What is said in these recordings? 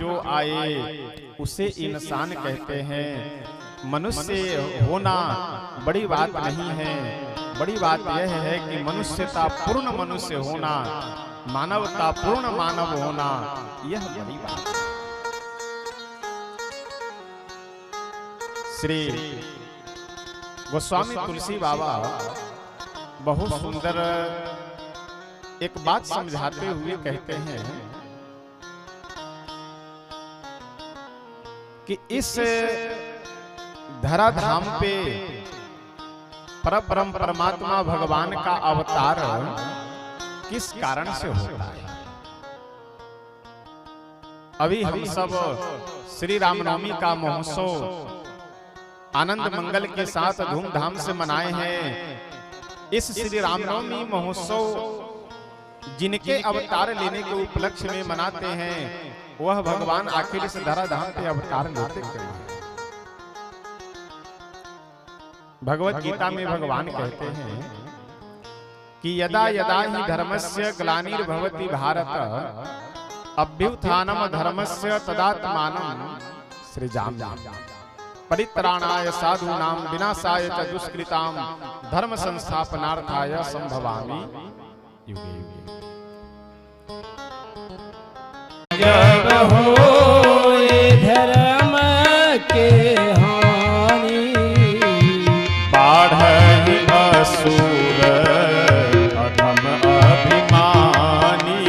जो आए उसे इंसान कहते हैं। मनुष्य होना बड़ी बात नहीं है, बड़ी बात यह है कि मनुष्यता पूर्ण मनुष्य होना, मानवता पूर्ण मानव होना, यह बड़ी बात है। श्री गोस्वामी तुलसी बाबा बहुत सुंदर एक बात समझाते हुए कहते हैं कि इस धराधाम पे परब्रह्म परमात्मा भगवान का अवतार किस कारण से होता है। अभी हम सब श्री रामनवमी का महोत्सव आनंद मंगल के साथ धूमधाम से मनाए हैं। इस श्री रामनवमी महोत्सव जिनके अवतार लेने के उपलक्ष्य में मनाते हैं, वह भगवान आखिर इस धराधाम पे अवतार लेते क्यों हैं। भगवत गीता में भगवान कहते हैं कि यदा यदा ही धर्मस्य ग्लानिर्भवति भारत अभ्युत्थानम धर्मस्य तदात्मानं सृजामि परित्राणाय साधूनां विनाशाय च दुष्कृतां धर्म संस्थापनार्थाय संभवामि युगे युगे। जब होए धर्म के हानि बाढ़हि असुर अधम अभिमानी,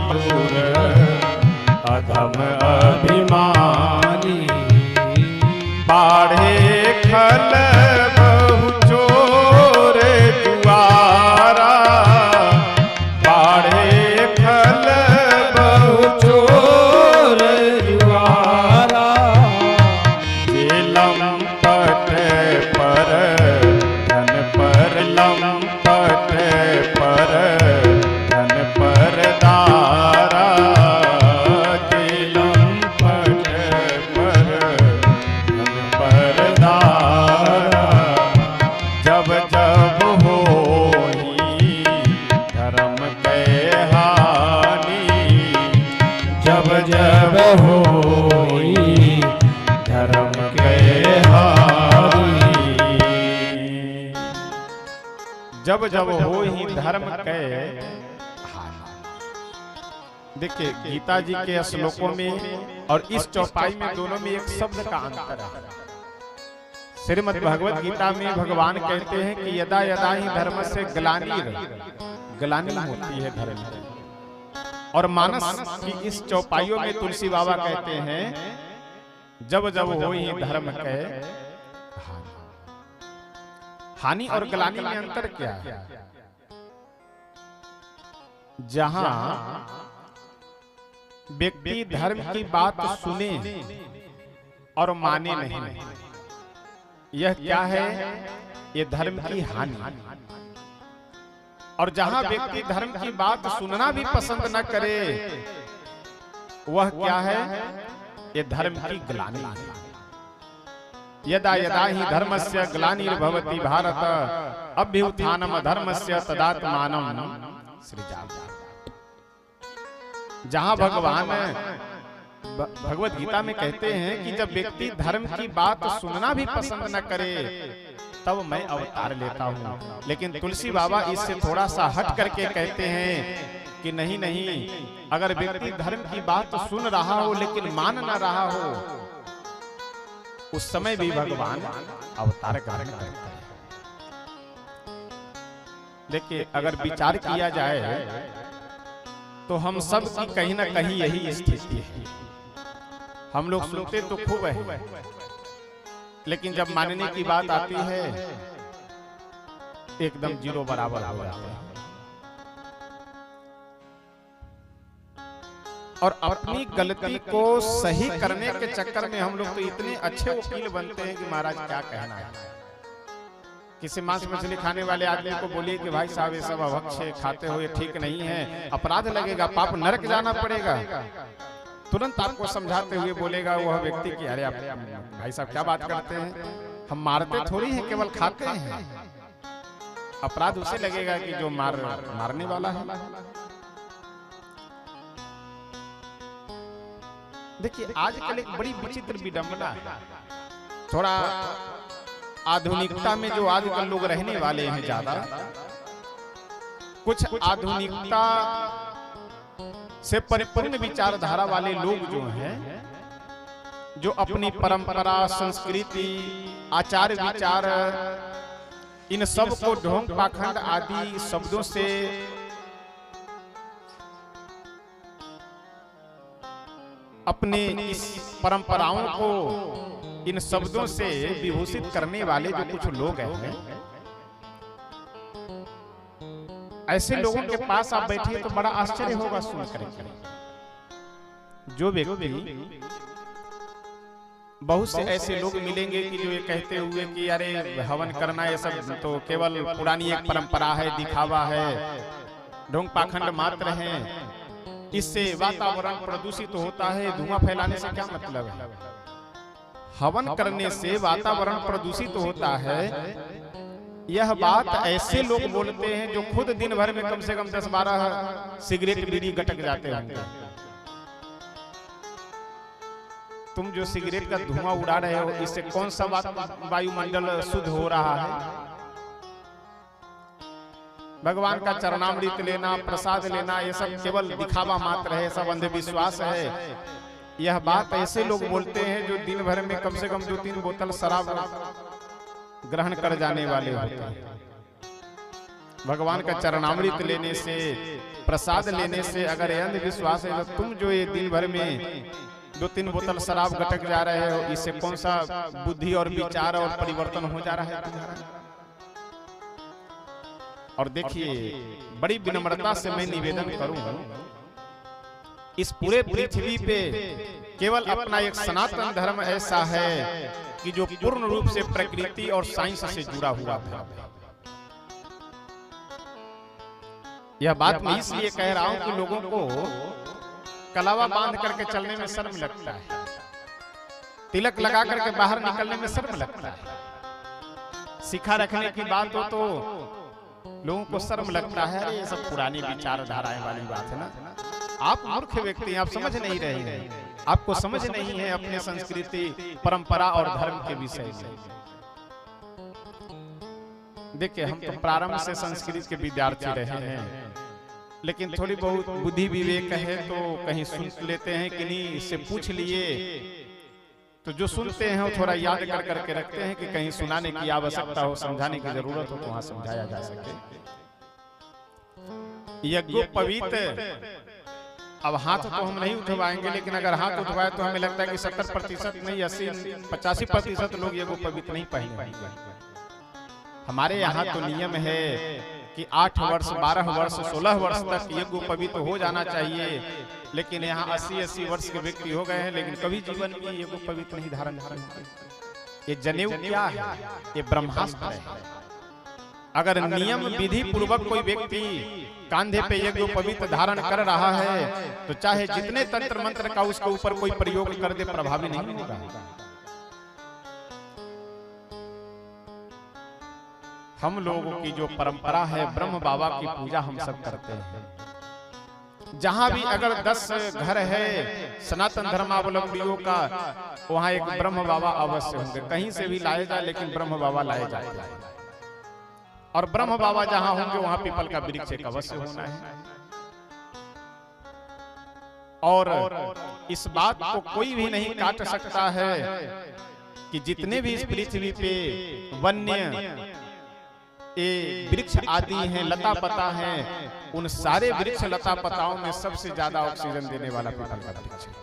पुर अधम अभिमानी, बाढ़े खल बहु चोर दुआरा, बाढ़े खल बहु चोर जुआरा, जेलम पट पर धन पर लंपट पर धन पर दारा, जेलम पट पर धन पर दारा, जब जब होई धर्म के हानि, जब जब होई धर्म के हानि, जब जब हो ही धर्म के हानि। देखिए गीता जी के श्लोकों में और इस चौपाई में दोनों में एक शब्द का अंतर है। श्रीमद् भगवत गीता में भगवान कहते हैं कि यदा यदा ही धर्म से ग्लानि होती है धर्म की, और मानस की इस चौपाइयों में तुलसी बाबा कहते हैं जब जब हो ही धर्म के हानि। हानि और ग्लानि में अंतर क्या है? जहां व्यक्ति धर्म की बात सुने और माने नहीं, यह क्या है? ये धर्म की हानि। और जहां व्यक्ति धर्म की बात सुनना भी पसंद न करे, वह क्या है? ये धर्म की ग्लानि है। यदा यदा ही धर्मस्य ग्लानिर्भवति भारत अभ्युत्थानम धर्मस्य तदात्मानं सृजामि। जहां भगवान भगवत गीता में कहते हैं कि जब व्यक्ति धर्म की बात सुनना भी पसंद न करे, तब मैं अवतार लेता हूँ। लेकिन तुलसी बाबा इससे थोड़ा सा हट करके कहते हैं कि नहीं नहीं, अगर व्यक्ति धर्म की बात सुन रहा हो लेकिन मान न रहा हो, उस समय भी भगवान अवतार ग्रहण करते हैं। देखिए अगर विचार किया जाए तो हम सब की कहीं ना कहीं यही स्थिति है। हम लोग सुनते तो खूब है, लेकिन जब मानने की बात आती है एकदम जीरो बराबर हो जाता है। और अपनी गलती को सही करने के चक्कर में हम लोग तो इतने अच्छे वकील बनते हैं कि महाराज क्या कहना है। किसी मांस मछली खाने वाले आदमी को बोलिए कि भाई साहब ये सब अभक्ष्य खाते हो, ये ठीक नहीं है, अपराध लगेगा, पाप नरक जाना पड़ेगा, तुरंत आपको समझाते हुए बोलेगा वह व्यक्ति कि अरे आप भाई साहब क्या बात करते हैं, हम मारते थोड़ी हैं, केवल खाते हैं। अपराध उसे लगेगा कि जो मारने वाला है। देखिए आजकल एक बड़ी विचित्र विडंबना है, थोड़ा आधुनिकता में जो आजकल लोग रहने वाले हैं ज्यादा, कुछ आधुनिकता से परिपूर्ण विचारधारा वाले लोग जो हैं, जो अपनी परंपरा, संस्कृति, आचार विचार, इन सब को ढोंग पाखंड आदि शब्दों से अपने इस परंपराओं को इन शब्दों से विभूषित करने वाले जो कुछ लोग हैं, ऐसे लोगों के पास आप बैठिए तो बड़ा आश्चर्य होगा सुन कर। जो व्यक्ति, बहुत से ऐसे लोग मिलेंगे कि जो ये कहते हुए कि अरे हवन करना ये सब तो केवल पुरानी एक परंपरा है, दिखावा है, ढोंग पाखंड मात्र है, इससे वातावरण प्रदूषित होता है, धुआं फैलाने से क्या मतलब है? हवन करने से वातावरण प्रदूषित होता है, यह बात ऐसे लोग बोलते हैं जो खुद दिन भर में कम से कम 10-12 सिगरेट बीड़ी गटक जाते होंगे। तुम जो सिगरेट का धुआं उड़ा रहे हो, इससे कौन सा वायुमंडल शुद्ध हो रहा है? भगवान का चरणामृत लेना, प्रसाद लेना, ये सब केवल दिखावा मात्र है, सब अंधविश्वास है। यह बात ऐसे लोग बोलते हैं जो दिन भर में कम से कम 2-3 बोतल शराब ग्रहण कर जाने वाले होते हैं। भगवान का चरणामृत लेने से, प्रसाद लेने से अगर यह अंधविश्वास है, तो तुम जो ये दिन भर में 2-3 बोतल शराब गटक जा रहे हो, इससे कौन सा बुद्धि और विचार और परिवर्तन हो जा रहा है तुम्हारा? और देखिए, बड़ी विनम्रता से मैं निवेदन करूंगा, इस पूरे पृथ्वी पे केवल अपना एक सनातन धर्म ऐसा है कि जो पूर्ण रूप से प्रकृति और साइंस से जुड़ा हुआ था। यह बात मैं इसलिए कह रहा हूं कि लोगों को कलावा बांध करके चलने में शर्म लगता है, तिलक लगा करके बाहर निकलने में शर्म लगता है, शिखा रखने की बात हो तो लोगों को शर्म लगता है। अरे ये सब पुरानी विचारधाराएं वाली बात है ना। आप मूर्ख व्यक्ति हैं, आप समझ नहीं रहे हैं, आपको समझ नहीं है अपने संस्कृति, परंपरा और धर्म के विषय में। देखिए, हम तो प्रारंभ से संस्कृत के विद्यार्थी रहे हैं, लेकिन थोड़ी बहुत बुद्धि विवेक है तो कहीं सुन लेते हैं कि नहीं, इससे पूछ लिए तो जो सुनते हैं वो थोड़ा याद कर करके रखते हैं कि कहीं सुनाने की आवश्यकता हो, समझाने की जरूरत हो तो वहां समझाया जा सके। यज्ञोपवीत, अब हाथ तो हम नहीं उठवाएंगे, लेकिन अगर हाथ उठवाए तो हमें लगता है कि 70% नहीं, 80-85% लोग यज्ञोपवीत नहीं पहनेंगे। हमारे यहाँ तो नियम है कि 8 वर्ष, 12 वर्ष, 16 वर्ष तक यज्ञोपवीत हो जाना चाहिए, लेकिन यहाँ 80-80 वर्ष के व्यक्ति हो गए हैं, लेकिन कभी जीवन में यज्ञोपवीत नहीं धारण किए। ये जनेऊ क्या है? ये ब्रह्मास्त्र है। अगर नियम विधि पूर्वक कोई व्यक्ति कांधे पे यज्ञोपवीत धारण कर रहा है तो चाहे जितने तंत्र मंत्र का उसके ऊपर कोई प्रयोग कर दे, प्रभावी नहीं होगा। हम लोगों की जो परंपरा है, ब्रह्म बाबा की पूजा हम सब करते हैं। जहां भी अगर 10 घर है सनातन धर्मावलंबियों का, वहां एक ब्रह्म बाबा अवश्य होंगे। कहीं से भी लाए जाए, लेकिन ब्रह्म बाबा लाए जाते हैं। और ब्रह्म बाबा जहां होंगे वहां पीपल का वृक्ष एक अवश्य होना है। और इस बात को कोई भी नहीं काट सकता है कि जितने भी इस पृथ्वी पे वन्य ये वृक्ष आदि हैं, लता पता हैं, उन सारे वृक्ष लता पताओं में सबसे ज्यादा ऑक्सीजन देने वाला पीपल का वृक्ष है।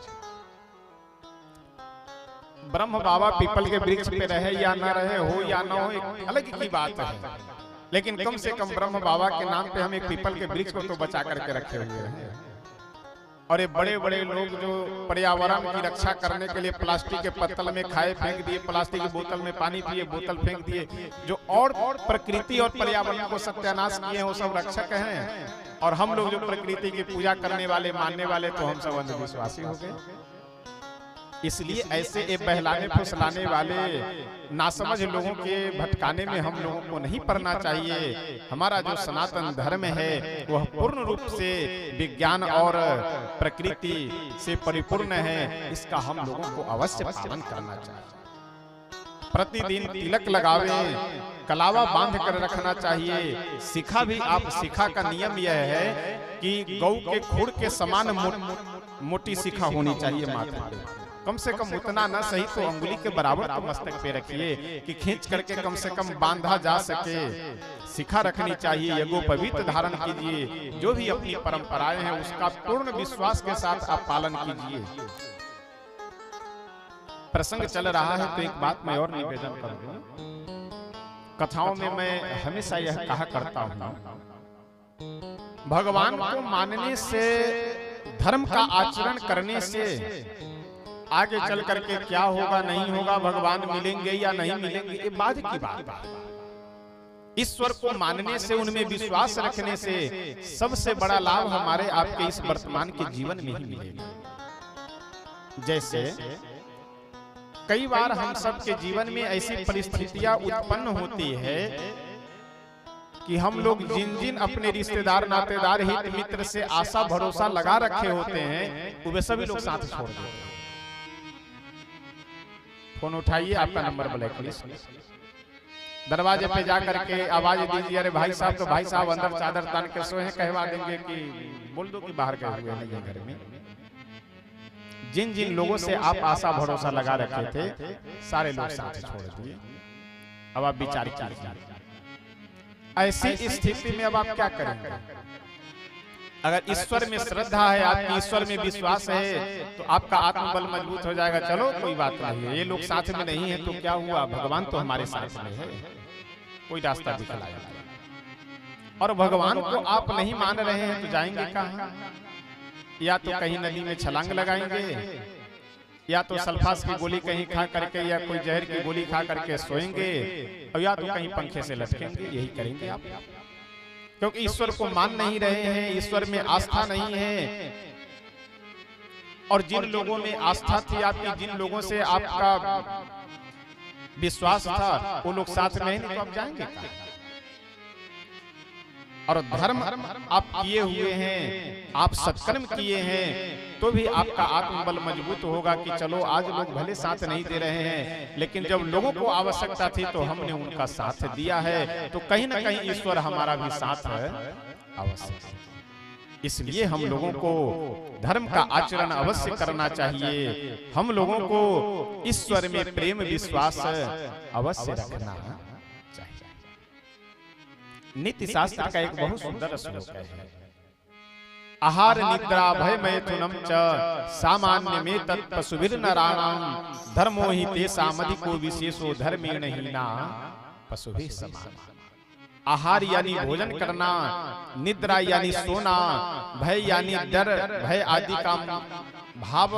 ब्रह्म बाबा पीपल के वृक्ष पे रहे या न रहे, हो या न हो, एक अलग की बात है, लेकिन कम से कम ब्रह्म बाबा के नाम पे हम एक पीपल के वृक्ष को तो बचा करके रखे हुए हैं। और ये बड़े बड़े लोग जो पर्यावरण की रक्षा करने के लिए प्लास्टिक के पत्तल में खाए फेंक दिए, प्लास्टिक की बोतल में पानी पिए, बोतल फेंक दिए, जो और प्रकृति और पर्यावरण को सत्यानाश किए हैं, वो सब रक्षक हैं। और हम लोग जो प्रकृति की पूजा करने वाले, मानने वाले, तो हम सब अंधविश्वासी हो गए। इसलिए ऐसे ये बहलाने फुसलाने वाले नासमझ लोगों के भटकाने में हम लोगों को नहीं पड़ना चाहिए। हमारा जो सनातन धर्म है वह पूर्ण रूप से विज्ञान और प्रकृति से परिपूर्ण है, इसका हम लोगों को अवश्य पालन करना चाहिए। प्रतिदिन तिलक लगावे, कलावा बांध कर रखना चाहिए। शिखा भी आप, शिखा का नियम यह है कि गौ के खुर के समान मोटी शिखा होनी चाहिए माथे पे। कम से कम उतना ना सही तो अंगुली के बराबर तो मस्तक पे रखिए कि खींच करके कम से कम बांधा जा सके। शिखा रखनी चाहिए, यज्ञोपवीत धारण कीजिए। जो भी अपनी परंपराएं हैं उसका पूर्ण विश्वास के साथ आप पालन कीजिए। प्रसंग चल रहा है तो एक बात मैं और निवेदन कर दूं। कथाओं में मैं हमेशा यह कहा करता हूं, भगवान को मानने से, धर्म का आचरण करने से आगे चल करके क्या होगा नहीं होगा, भगवान मिलेंगे या नहीं मिलेंगे, ये बाद की बात है। ईश्वर को मानने से, उनमें विश्वास रखने से सबसे बड़ा लाभ हमारे आपके इस वर्तमान के जीवन में ही मिलेगा। जैसे कई बार हम सब के जीवन में ऐसी परिस्थितियां उत्पन्न होती है कि हम लोग जिन जिन अपने रिश्तेदार, नातेदार, हित मित्र से आशा भरोसा लगा रखे होते हैं, वे सभी लोग साथ छोड़ देते हैं। फोन उठाइए, आपका नंबर ब्लैक लिस्ट, दरवाजे पे जा करके आवाज दीजिए, अरे भाई साहब, तो भाई साहब अंदर चादर तान के सोए हैं, कहवा देंगे कि बोल दो कि बाहर गए हुए हैं घर में। जिन जिन लोगों से आप आशा भरोसा लगा रखे थे, सारे लोग साथ छोड़ दिए। अब आप विचार कीजिए, ऐसी स्थिति में अब आप क्या करेंगे? अगर ईश्वर में श्रद्धा है, आपकी ईश्वर में विश्वास है, तो आपका आत्मबल मजबूत हो जाएगा। चलो कोई बात नहीं है, ये लोग साथ में नहीं है तो क्या हुआ, भगवान तो हमारे साथ में है, कोई रास्ता दिखलाएगा। और भगवान को आप नहीं मान रहे हैं तो जाएंगे कहां? या तो कहीं नदी में छलांग लगाएंगे, या तो सल्फास की गोली कहीं खा करके, या कोई जहर की गोली खा करके सोएंगे, और या तो कहीं पंखे से लटकेंगे। यही करेंगे आप, क्योंकि ईश्वर को मान नहीं रहे हैं, ईश्वर में आस्था नहीं है। और जिन लोगों में आस्था थी आपकी, जिन लोगों से आपका विश्वास था, वो लोग साथ में नहीं, तो आप जाएंगे कहां? और धर्म आप किए हुए हैं, आप सत्कर्म किए हैं, तो भी आपका आत्मबल मजबूत होगा कि चलो आज लोग भले साथ नहीं दे रहे हैं, लेकिन जब लोगों को आवश्यकता थी तो हमने उनका साथ दिया है, तो कहीं ना कहीं ईश्वर हमारा भी साथ है अवश्य। इसलिए हम लोगों को धर्म का आचरण अवश्य करना चाहिए। हम लोगों को ईश्वर में प्रेम विश्वास अवश्य रखना चाहिए। नीति शास्त्र का एक बहुत सुंदर श्लोक है, आहार निद्रा भय मैथुनम च सामान्य में तत्पशुभिर नराणाम धर्मो हि तेषामधिको विशेषो धर्मेण हीना पशुभिः समान। आहार यानी भोजन करना, निद्रा यानी सोना, भय यानी डर, भय आदि का भाव,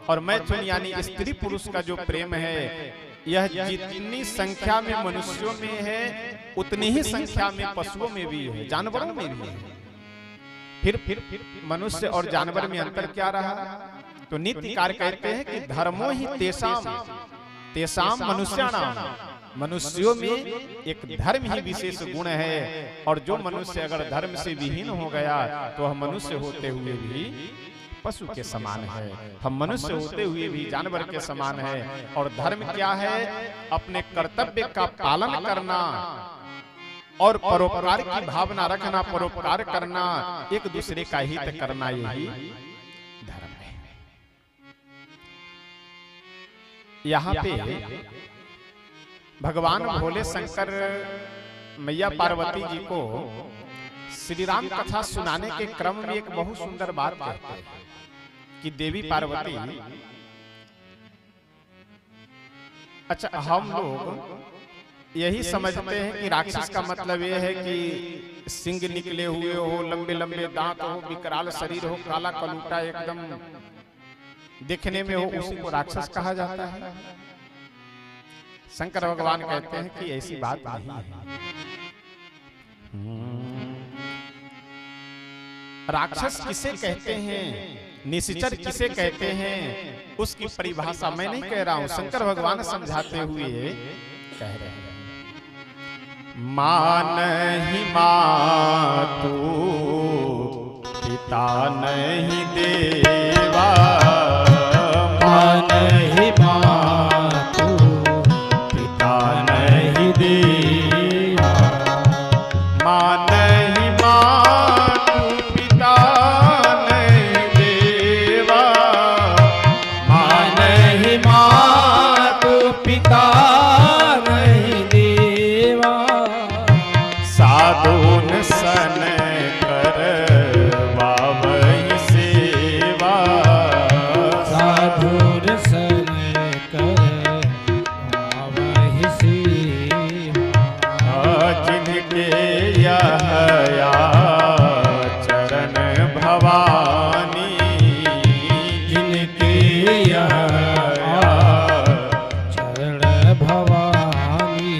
और मैथुन यानी स्त्री पुरुष का जो प्रेम है, यह जितनी संख्या में मनुष्यों में है उतनी ही संख्या में पशुओं में भी है, जानवरों में भी है। फिर मनुष्य और जानवर में अंतर क्या रहा? तो नीतिकार कहते हैं कि धर्मो ही तेषाम मनुष्याणाम, मनुष्यों में एक धर्म ही विशेष गुण है। और जो मनुष्य अगर धर्म से विहीन हो गया तो वह मनुष्य होते हुए भी पशु के समान है, हम मनुष्य होते हुए भी जानवर के समान है। और धर्म क्या है? अपने कर्तव्य का पालन करना और परोपकार की भावना रखना, परोपकार करना, एक दूसरे का हित करना, यही धर्म है। यहाँ पे भगवान भोले शंकर मैया पार्वती जी को श्री राम कथा सुनाने के क्रम में एक बहुत सुंदर बात कहते हैं कि देवी पार्वती, अच्छा हम लोग यही समझते हैं कि राक्षस का मतलब यह है कि सिंग निकले हुए हो, लंबे लंबे दांत हो, विकराल शरीर हो, काला कलूटा एकदम दिखने में हो, उसी को राक्षस कहा जाता है। शंकर भगवान कहते हैं कि ऐसी बात नहीं है। राक्षस किसे कहते हैं? निशिचर किसे कहते हैं उसकी परिभाषा मैं नहीं कह रहा हूं, शंकर भगवान समझाते हुए कह रहे हैं। मां नहीं मातु पिता नहीं देवा, मां नहीं मातु पिता नहीं देवा, मां नहीं मातु पिता नहीं देवा, मां नहीं मातु पिता नहीं देवा, साधुन सन करवावहि सेवा, साधुर सन करवावहि सेवा, जिनके यह चरण भवानी, जिनके यह चरण भवानी,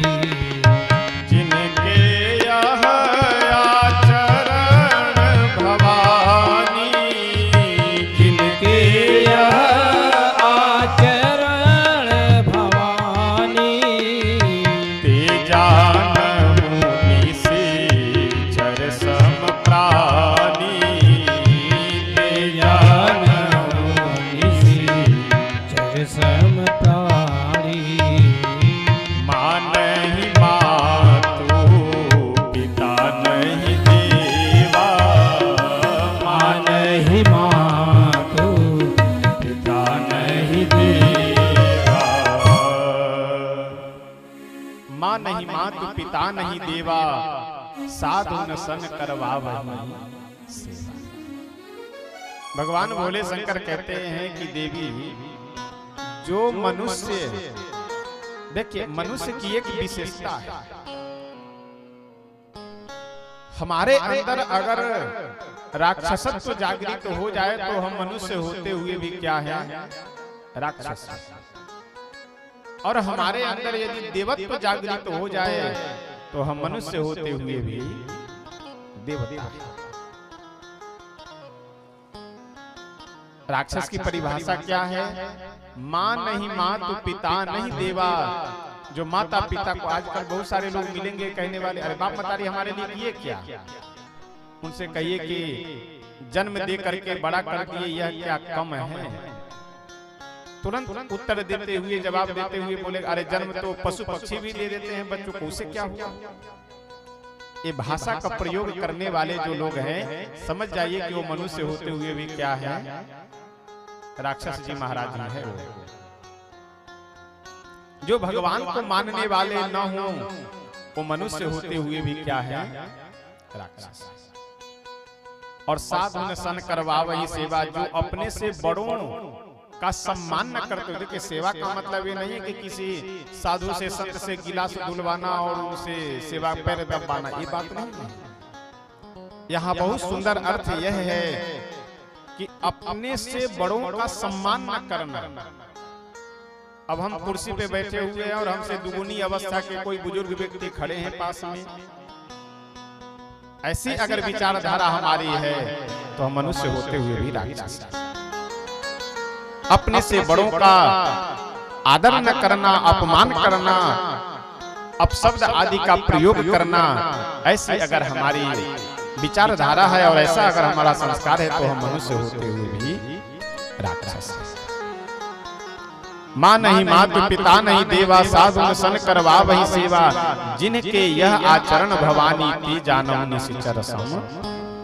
जिनके यह चरण भवानी, जिनके यह आचरण भवानी, ते जानहु निशिचर सम प्राणी, ते जानहु निशिचर सम प्राणी, मां नहीं मातु पिता नहीं देवा, मां नहीं मातु पिता नहीं देवा, मां नहीं मातु पिता नहीं देवा, साधु न सन करवावहि सेवा। भगवान भोले शंकर कहते हैं कि देवी जो मनुष्य, देखिए मनुष्य की एक विशेषता है, हमारे अंदर अगर राक्षसत्व जागृत हो जाए तो हम मनुष्य होते हुए भी क्या है, राक्षस। और हमारे अंदर यदि देवत्व जागृत हो जाए तो हम मनुष्य होते हुए भी देवता हैं। राक्षस की परिभाषा क्या है? मां नहीं मातु पिता नहीं देवा। जो माता पिता को आजकल बहुत सारे लोग मिलेंगे कहने वाले, अरे बाप मतारी हमारे लिए किए क्या? उनसे कहिए कि जन्म दे करके बड़ा कर दिए, यह क्या कम है? तुरंत उत्तर देते हुए, जवाब देते हुए बोले, अरे जन्म तो पशु पक्षी भी दे देते हैं बच्चों को, उसे क्या हुआ? ये भाषा का प्रयोग करने वाले जो लोग हैं, समझ जाइए कि वो मनुष्य होते हुए भी क्या है, राक्षस जी महाराज जी है। जो भगवान को मानने वाले न हो, वो मनुष्य होते हुए भी क्या है, राक्षस। और साधु न सन करवावहि सेवा, जो अपने से बड़ों का सम्मान न करते। देखिए सेवा का मतलब ये नहीं है कि किसी साधु से संत से गिलास धुलवाना और उनसे सेवा पैर दबाना, ये बात नहीं है। यहाँ बहुत सुंदर अर्थ यह है कि अपने से बड़ों का सम्मान न करना। अब हम कुर्सी पे बैठे हुए हैं और हमसे दुगुनी अवस्था के कोई बुजुर्ग व्यक्ति खड़े हैं पास में, ऐसी अगर विचारधारा हमारी है तो हम मनुष्य होते हुए भी राक्षस। अपने से बड़ों का आदर न करना, अपमान करना, अपशब्द आदि का प्रयोग करना, ऐसी अगर हमारी विचारधारा है और ऐसा अगर हमारा संस्कार है तो हम मनुष्य होते हुए भी राक्षस। मां नहीं मातु पिता नहीं देवा, साधु न सन करवावहि सेवा, जिनके यह आचरण भवानी की जानहु निशिचर सम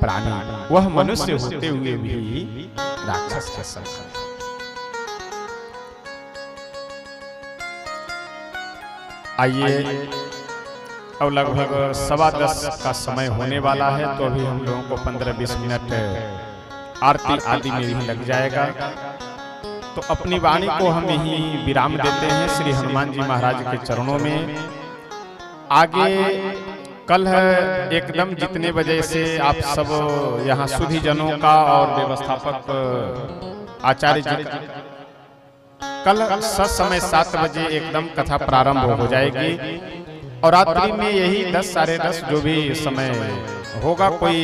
प्राणी। वह मनुष्य होते हुए भी राक्षस के समान। आइए, अब लगभग 10:15 का समय होने वाला है, तो अभी हम लोगों को 15-20 मिनट आरती आदि में ही लग जाएगा। तो अपनी वाणी को हम यही विराम देते हैं श्री हनुमान जी महाराज के चरणों में। आगे कल है एकदम जितने बजे से आप सब यहाँ सुधी जनों का और व्यवस्थापक आचार्य जी, कल समय 7 बजे एकदम कथा प्रारंभ हो जाएगी और रात्रि में यही 10 साढ़े 10 जो भी समय होगा, कोई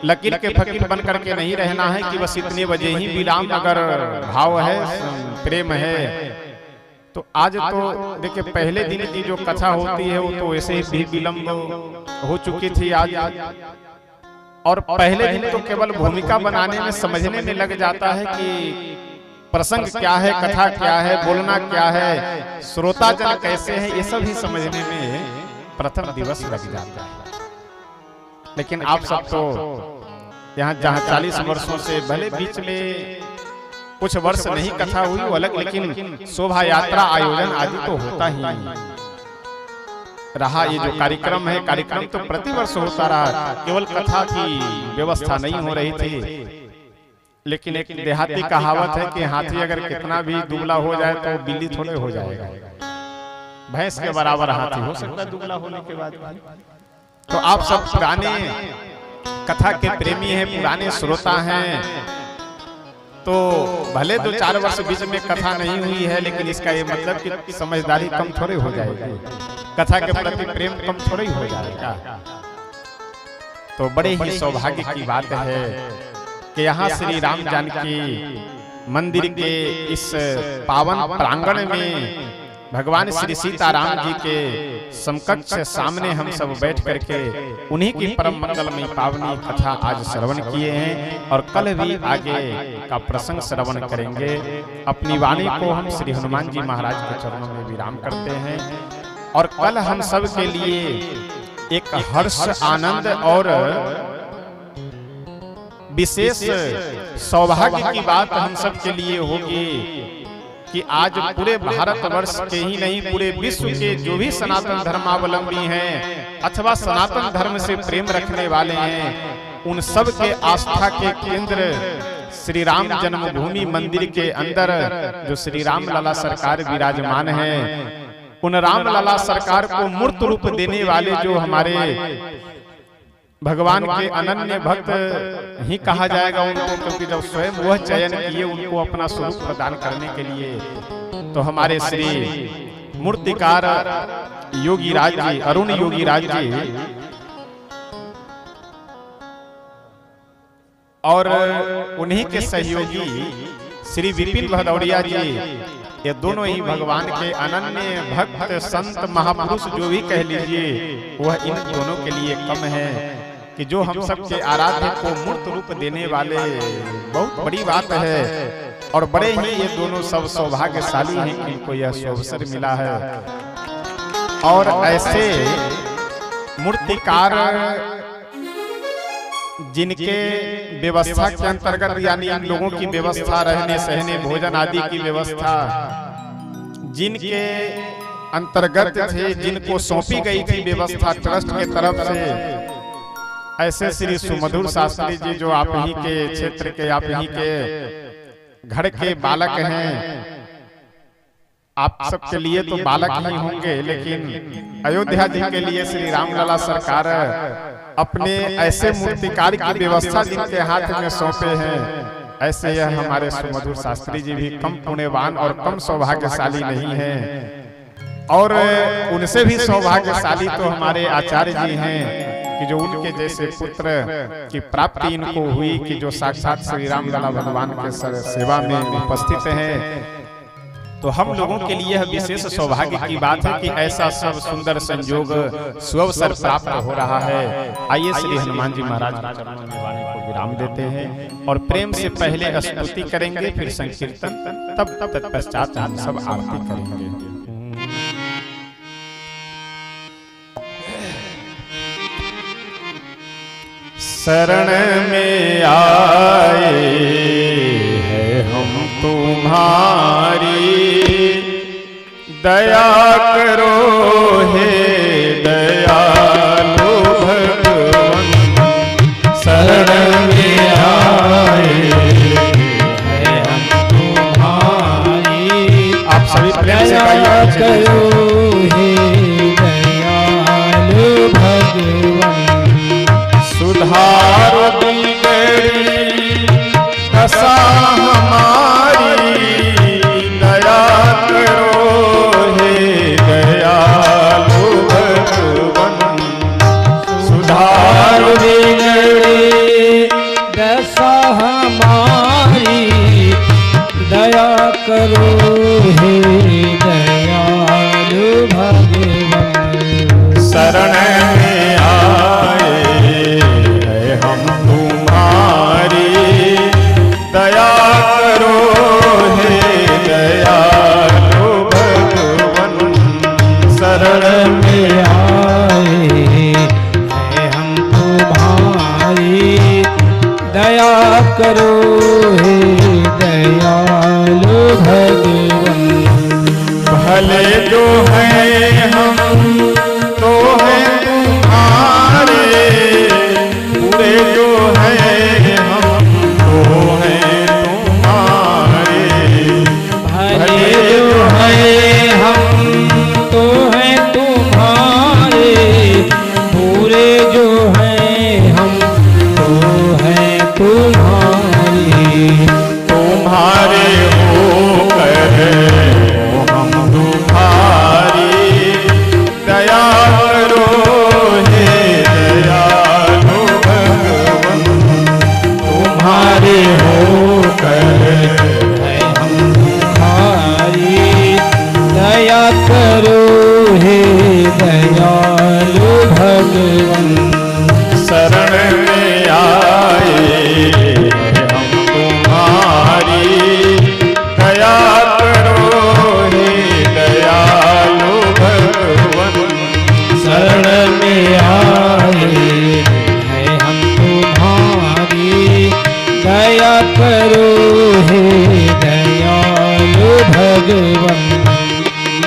लकीर के फकीर बन करके नहीं रहना है कि बस इतने बजे ही विराम, अगर भाव है, प्रेम है तो आज तो देखिए पहले दिन की जो कथा होती है वो तो ऐसे ही विलंब हो चुकी थी आज, और पहले दिन तो केवल भूमिका बनाने में समझने में लग जाता है कि प्रसंग क्या है, कथा क्या है, बोलना क्या है, श्रोता जन कैसे है, ये सब ही समझने में प्रथम दिवस लग जाता है। लेकिन आप सब तो यहाँ जहाँ 40 वर्षों से भले बीच में कुछ वर्ष नहीं कथा हुई वो अलग, लेकिन शोभा यात्रा आयोजन आदि तो होता ही रहा। ये जो कार्यक्रम है, कार्यक्रम तो प्रतिवर्ष होता रहा, केवल कथा की व्यवस्था नहीं हो रही थी। लेकिन एक देहाती कहावत है कि हाथी अगर कितना भी दुबला हो जाए तो बिल्ली थोड़े हो जाएगा, भैंस के बराबर हाथी हो सकता है दुबला होने के बाद। तो आप सब पुराने कथा के प्रेमी हैं, पुराने श्रोता हैं, तो भले 2-4 वर्ष बीच में कथा नहीं हुई है, लेकिन इसका ये मतलब कि समझदारी कम थोड़े हो जाएगी, कथा के प्रति प्रेम कम थोड़े ही हो जाएगा। तो बड़े ही सौभाग्य की बात है कि यहाँ श्री राम जानकी मंदिर के इस पावन प्रांगण में भगवान श्री सीताराम जी के समकक्ष सामने हम सब बैठ करके उन्हीं की परम मंगलमयी पावनी कथा आज श्रवण किए हैं, और कल भी आगे का प्रसंग श्रवण करेंगे। अपनी वाणी को हम श्री हनुमान जी महाराज के चरणों में विराम करते हैं, और कल हम सब के लिए एक हर्ष, आनंद और विशेष सौभाग्य की बात हम सब के लिए होगी कि आज पूरे भारतवर्ष के ही नहीं, पूरे विश्व के जो भी सनातन धर्मावलंबी हैं अथवा सनातन धर्म से प्रेम रखने वाले हैं, उन सब के आस्था के केंद्र श्री राम जन्मभूमि मंदिर के अंदर जो श्री राम लला सरकार विराजमान है, उन राम लला सरकार को मूर्त रूप देने वाले जो हमारे भगवान के अनन्य भक्त ही कहा जाएगा उनको, क्योंकि जब स्वयं वह चयन किए उनको अपना स्वरूप प्रदान करने के लिए, तो हमारे श्री मूर्तिकार योगी राज जी, अरुण योगी राज जी और उन्हीं के सहयोगी श्री विपिन भदौरिया जी, ये दोनों ही भगवान के अनन्य भक्त संत महापुरुष जो भी कह लीजिए, वह इन दोनों के लिए कम है कि जो हम सबके आराध्य को मूर्त रूप देने वाले, बहुत बड़ी बात है। और बड़े ही ये दोनों सब सौभाग्यशाली हैं कि इनको यह अवसर मिला है। और ऐसे मूर्तिकार जिनके व्यवस्था के अंतर्गत, यानी इन लोगों की व्यवस्था, रहने सहने भोजन आदि की व्यवस्था जिनके अंतर्गत थे, जिनको सौंपी गई थी व्यवस्था ट्रस्ट के तरफ से, ऐसे श्री सुमधुर शास्त्री जी जो आप ही के क्षेत्र के, आप ही के घर के बालक हैं, आप सबके लिए तो बालक ही होंगे, लेकिन अयोध्या जी के लिए श्री रामलला सरकार अपने ऐसे मूर्तिकार की व्यवस्था जिनके हाथ में सौंपे हैं, ऐसे यह हमारे सुमधुर शास्त्री जी भी कम पुण्यवान और कम सौभाग्यशाली नहीं हैं। और उनसे भी सौभाग्यशाली तो हमारे आचार्य जी हैं कि जो उनके जैसे पुत्र की प्राप्ति इनको हुई, कि जो साक्षात श्री राम लला भगवान के सेवा में उपस्थित हैं। तो हम लोगों के लिए यह विशेष सौभाग्य की बात है कि ऐसा सब सुंदर संयोग सुअवसर प्राप्त हो रहा है। आइए श्री हनुमान जी महाराज के चरणों में वाणी को विराम देते हैं और प्रेम से पहले स्तुति करेंगे, फिर संकीर्तन, तब तत्पश्चात हम सब आरती करेंगे। शरण में आए हैं हम तुम्हारी, दया करो हे दयालु भगवान। शरण में आए हैं हम तुम्हारी, आप सभी प्रेम से दया करो हे दयालु भगवान। सुधार बिगड़ी दशा हमारी, दया करो हे दयालु भगवान। सुधार बिगड़ी हे दयालु भगवान। शरण में आए हैं हम तुम्हारी, दया करो हे दयालु भगवन। शरण में आए हैं हम तुम्हारी, दया करो हे दयालु भगवन। भले जो हैं हम तो हैं तुम्हारे, बुरे जो हैं हम तो हैं तुम्हारे। भले जो हैं हम तो हैं तुम्हारे, बुरे जो हैं हम तो हैं तुम्हारे। तुम्हारे होकर हम तुम्हारी, दया करो हे दयालु भगवन। तुम्हारे होकर है हम तुम्हारी, दया करो हे दयालु भगवन। शरण में आए हम तुम्हारी, दया करो हे दयालु भगवन। शरण में आए हैं हम तुम्हारी, दया करो हे दयालु भगवन।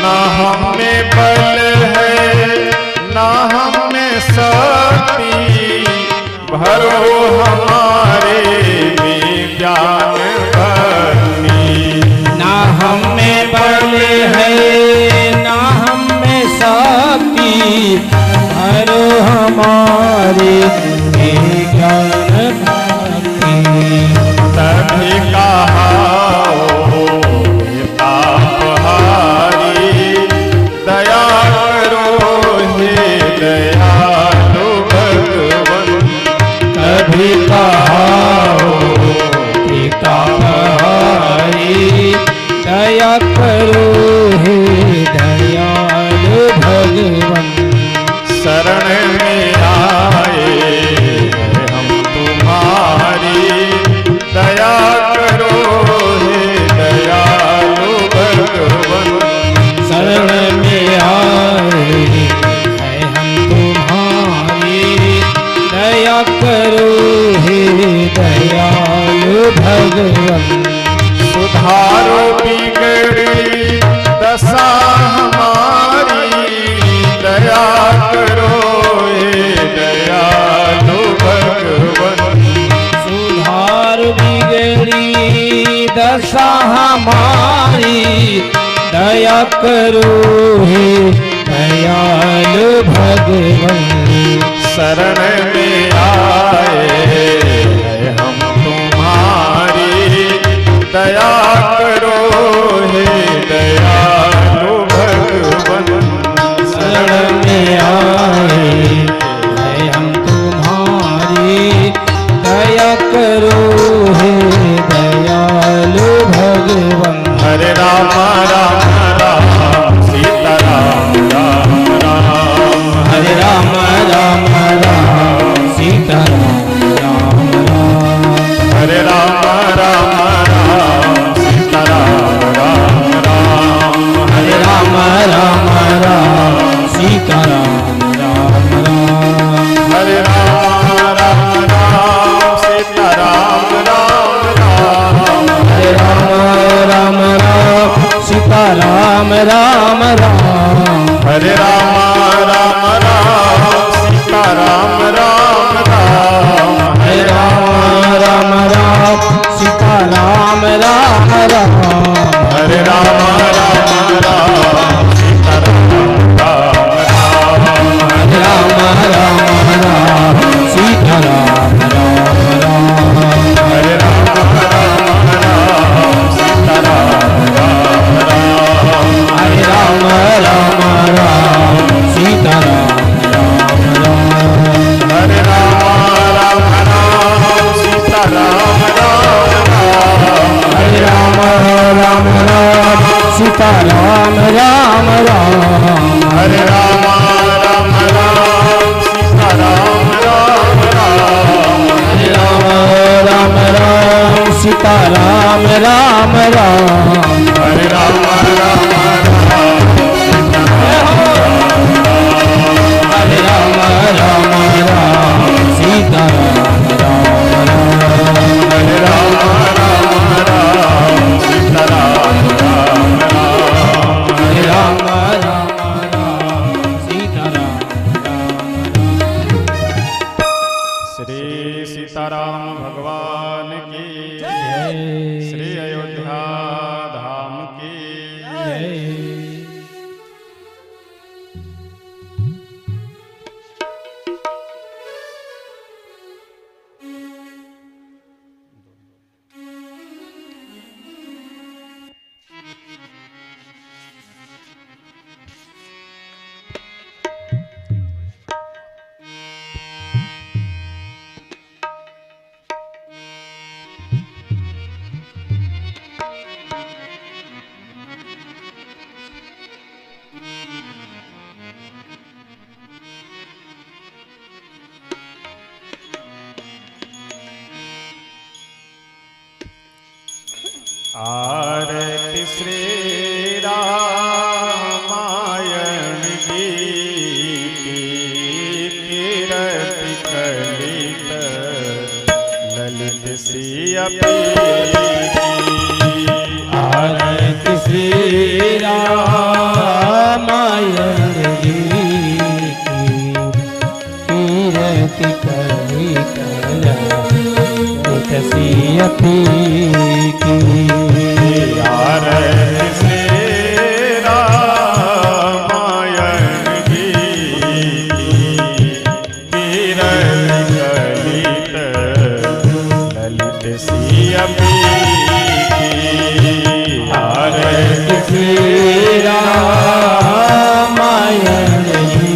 ना हम में बल है ना हम में शक्ति, भरो हमारे में ज्ञान भक्ति। ना हम में बल है ना हम में शक्ति, भरो हमारे में ज्ञान भक्ति। तभी कहा तापहारी, दया करो हे दयालु भगवन। कभी कहा पिता हरि, दया करो हे दयालु भगवन। शरण में आए हम तुम्हारी, दया करो हे दयालु भगवन। शरण में आए हैं हम तुम्हारी, दया करो हे दयालु भगवन। सुधारो बिगड़ी दशा हमारी, दया करो हे दयालु भगवन। सुधार बिगड़ी दशा हमारी, दया करो हे दयालु भगवन। शरण में आए हम तुम्हारी, दया करो हे दयालु भगवन। शरण में आए हैं हम तुम्हारी, दया करो हे दयालु भगवन। हरे राम राम राम सीता राम राम राम। हरे राम राम राम सीता राम राम। हरे राम राम राम सीता राम राम राम। हरे राम राम राम सीता राम राम राम। हरे राम राम राम सीता राम राम राम। हरे राम राम राम सीता राम राम राम। हरे राम राम राम सीता राम राम राम। हरे राम राम सीता राम राम राम। हरे राम राम राम सीता राम राम राम। हरे राम राम राम सीता राम राम राम। हरे राम राम राम सीता राम राम राम। हरे राम राम राम सीता राम राम राम हरे राम राम राम सीता राम राम राम हरे राम राम राम सीता राम राम राम हरे राम राम राम हरे राम राम राम सीता राम राम राम हरे राम राम राम सीता राम राम राम हरे राम राम राम सीता राम राम श्री सीताराम भगवान की जय श्री अयोध्या धाम की जय आरती श्री रामायण की कीरति कलित ललित सिया आरती श्री रामायण की कीरति कलित ललित सिया की आरती श्री रामायण की कीरति कलित ललित सिया आरती श्री रामायण की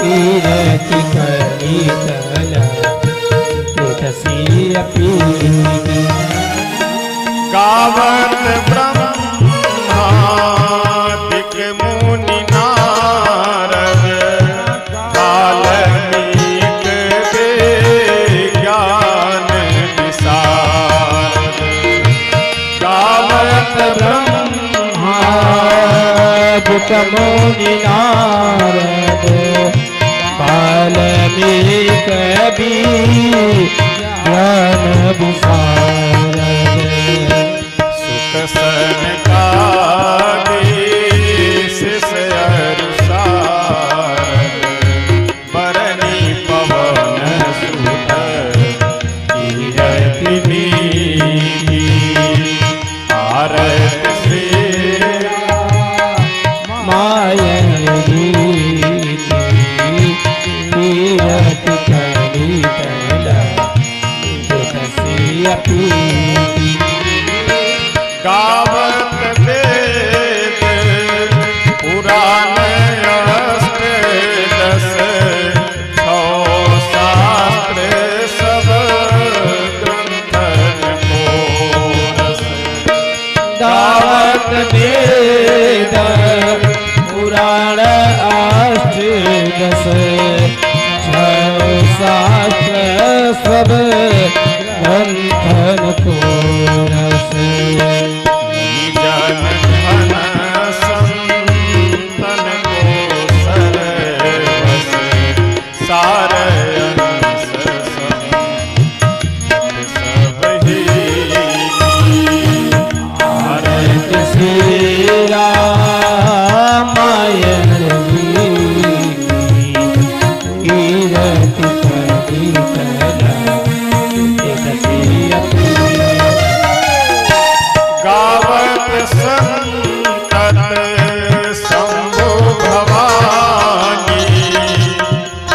कीरति कलित ललित सिया की गावत ब्रह्मादिक मुनि नारद वाल्मीक ज्ञान विशारद गावत ब्रह्मादिक मुनि नारद वाल्मीक ज्ञान विशारद सुख सनकादीश से अरुषारद बरनी पवन सुत कीरति नीति आरती श्री मायन गीति कीरति कलित ललित सिया की गावत वेद पुराण अष्टदश छौ शास्त्र सब ग्रंथन को रस गावत वेद पुराण अष्टदश छौ शास्त्र सब ग्रंथन को रस जन धन संतन को सरवस सार अंश सब ही आरती श्री रामायण कीरति कलित ललित सिया की गावत संतत शंभु भवानी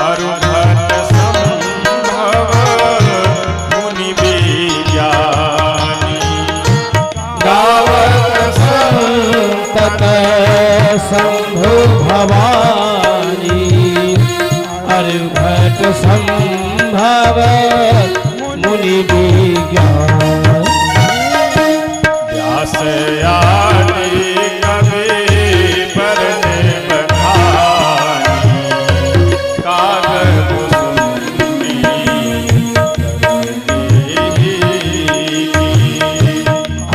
अरुभट संभव मुनि विज्ञानी गावत संतत शंभु भवानी अर्घट संभव मुनि विज्ञान व्यास आदि कवि बरने बखानी कागज कुसुमी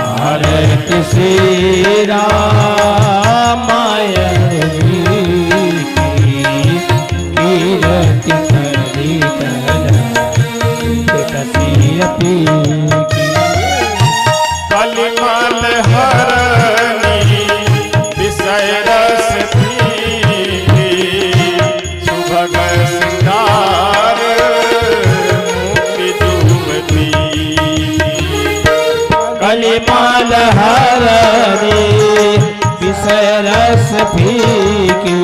आरती श्री रामायण जी की कीर्ति करनी कसी कलिमल हरनी विषय रस पीकी सुभग सिंगार मुक्ति जुवती कलिमाल हरनी विषय रस फीकी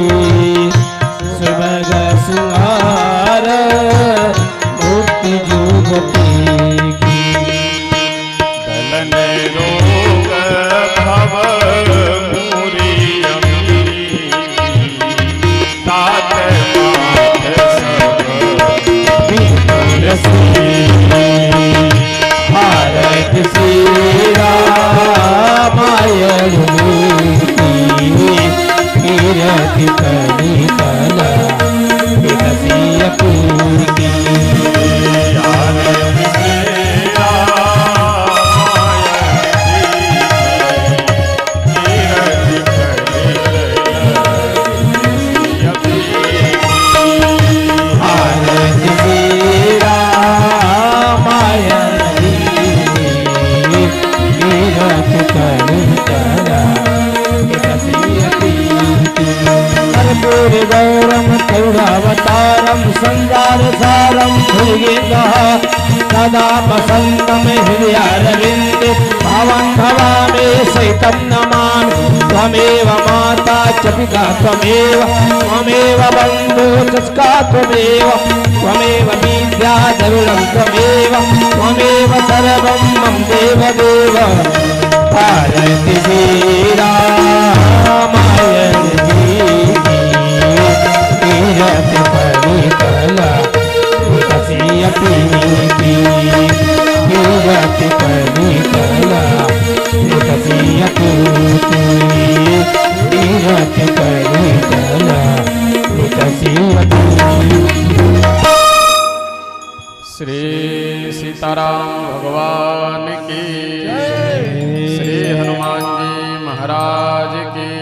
सुभग सिंगार मुक्ति जुगती दलन रोग भव मूरी तात मात भारत श्री रामायण कीर्ति कली कला विकसी पूर्ति गौरम करुणावतारम संसार सारम भुजगेन्द्रः सदा वसन्तं हृदयारविन्दे भावं भवामि सहितं नमामि त्वमेव माता च पिता त्वमेव बन्धु च सखा त्वमेव विद्या दरुणं त्वमेव सर्वं मम देवदेव भारति श्री रामायण कीर्ति कली कला विकसी कीर्ति कली कला विकसी कीर्ति कली कला विकसी। श्री सीताराम भगवान की श्री हनुमान जी महाराज की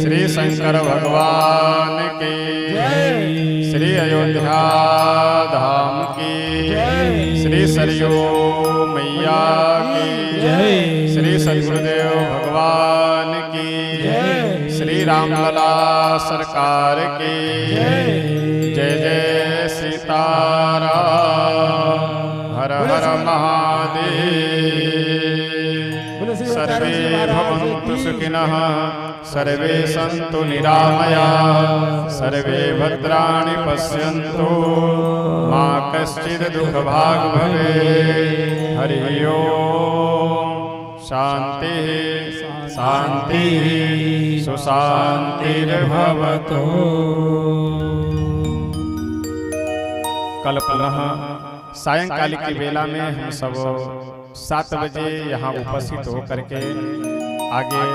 श्री शंकर भगवान की श्री अयोध्या धाम की श्री सरयू मैया की श्री सद्गुरुदेव भगवान की श्री रामलला सरकार की जय जय सीताराम हर हर महादेव सर्वे भवन्तु सुखिनः सर्वे सन्तु निरामयाः सर्वे भद्राणि पश्यन्तु मा कश्चित् दुःखभाग् भवेत् हरि ओम् शान्तिः शान्तिः सुशान्तिर्भवतु। कल पुनः सायंकाल की बेला में हम सब 7 बजे यहाँ उपस्थित होकर के आगे